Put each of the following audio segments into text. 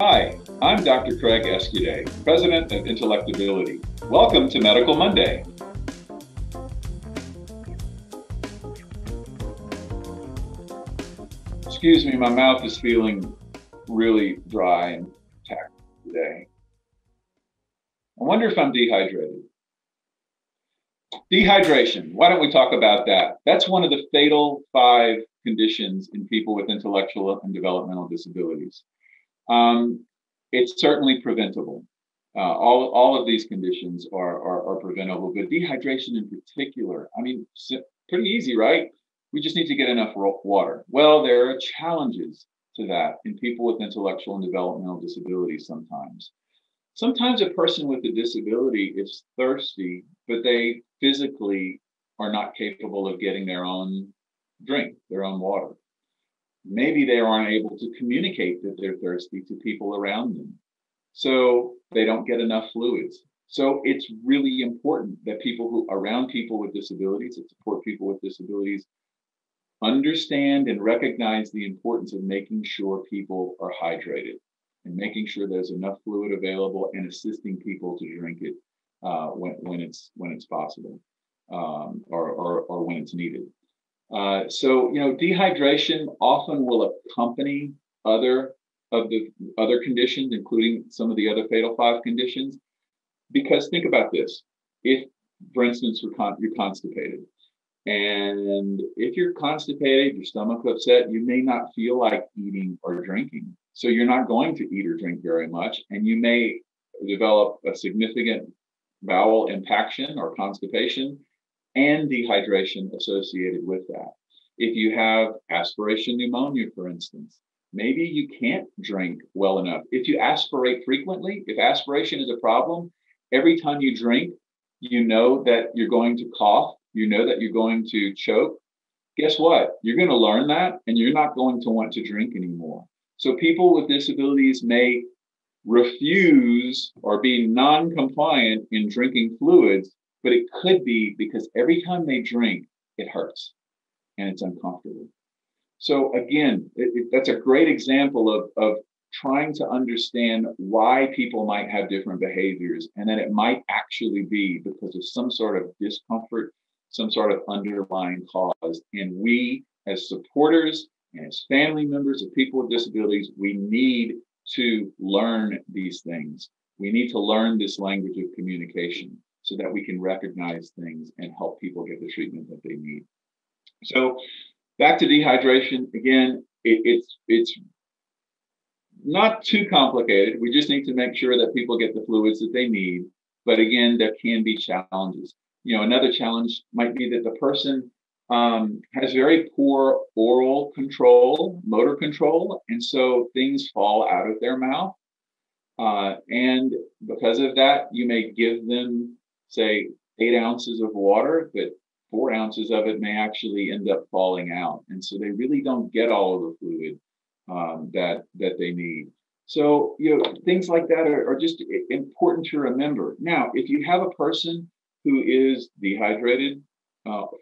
Hi, I'm Dr. Craig Escude, President of IntellectAbility. Welcome to Medical Monday. Excuse me, my mouth is feeling really dry and tacky today. I wonder if I'm dehydrated. Dehydration, why don't we talk about that? That's one of the fatal 5 conditions in people with intellectual and developmental disabilities. It's certainly preventable. All of these conditions are preventable, but dehydration in particular, I mean, pretty easy, right? We just need to get enough water. Well, there are challenges to that in people with intellectual and developmental disabilities sometimes. Sometimes a person with a disability is thirsty, but they physically are not capable of getting their own drink, their own water. Maybe they aren't able to communicate that they're thirsty to people around them. So they don't get enough fluids. So it's really important that around people with disabilities, that support people with disabilities, understand and recognize the importance of making sure people are hydrated and making sure there's enough fluid available and assisting people to drink it when it's possible or when it's needed. So dehydration often will accompany other conditions, including some of the other fatal 5 conditions. Because think about this: if, for instance, you're constipated, and if you're constipated, your stomach's upset, you may not feel like eating or drinking. So you're not going to eat or drink very much, and you may develop a significant bowel impaction or constipation and dehydration associated with that. If you have aspiration pneumonia, for instance, maybe you can't drink well enough. If you aspirate frequently, if aspiration is a problem, every time you drink, you know that you're going to cough, you know that you're going to choke. Guess what? You're going to learn that, and you're not going to want to drink anymore. So people with disabilities may refuse or be non-compliant in drinking fluids, but it could be because every time they drink, it hurts and it's uncomfortable. So again, that's a great example of trying to understand why people might have different behaviors, and that it might actually be because of some sort of discomfort, some sort of underlying cause. And we, as supporters and as family members of people with disabilities, we need to learn these things. We need to learn this language of communication so that we can recognize things and help people get the treatment that they need. So back to dehydration, again, it's not too complicated. We just need to make sure that people get the fluids that they need. But again, there can be challenges. Another challenge might be that the person has very poor oral control, motor control, and so things fall out of their mouth. And because of that, you may give them, say, 8 ounces of water, but 4 ounces of it may actually end up falling out. And so they really don't get all of the fluid that they need. So, things like that are just important to remember. Now, if you have a person who is dehydrated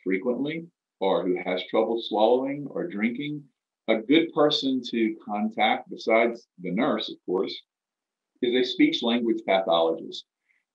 frequently, or who has trouble swallowing or drinking, a good person to contact, besides the nurse, of course, is a speech language pathologist.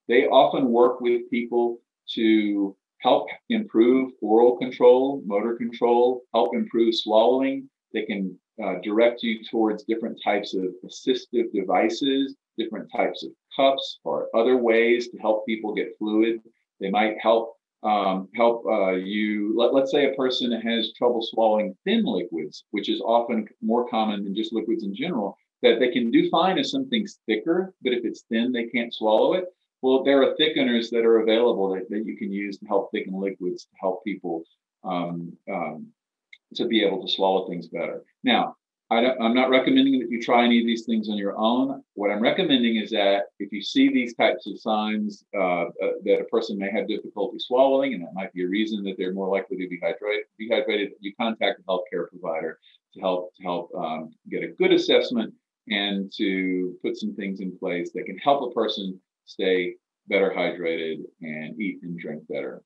They often work with people to help improve oral control, motor control, help improve swallowing. They can direct you towards different types of assistive devices, different types of cups, or other ways to help people get fluid. They might help you. Let's say a person has trouble swallowing thin liquids, which is often more common than just liquids in general, that they can do fine if something's thicker, but if it's thin, they can't swallow it. Well, there are thickeners that are available that you can use to help thicken liquids to help people to be able to swallow things better. Now, I'm not recommending that you try any of these things on your own. What I'm recommending is that if you see these types of signs that a person may have difficulty swallowing, and that might be a reason that they're more likely to be dehydrated, you contact a healthcare provider to help get a good assessment and to put some things in place that can help a person stay better hydrated and eat and drink better.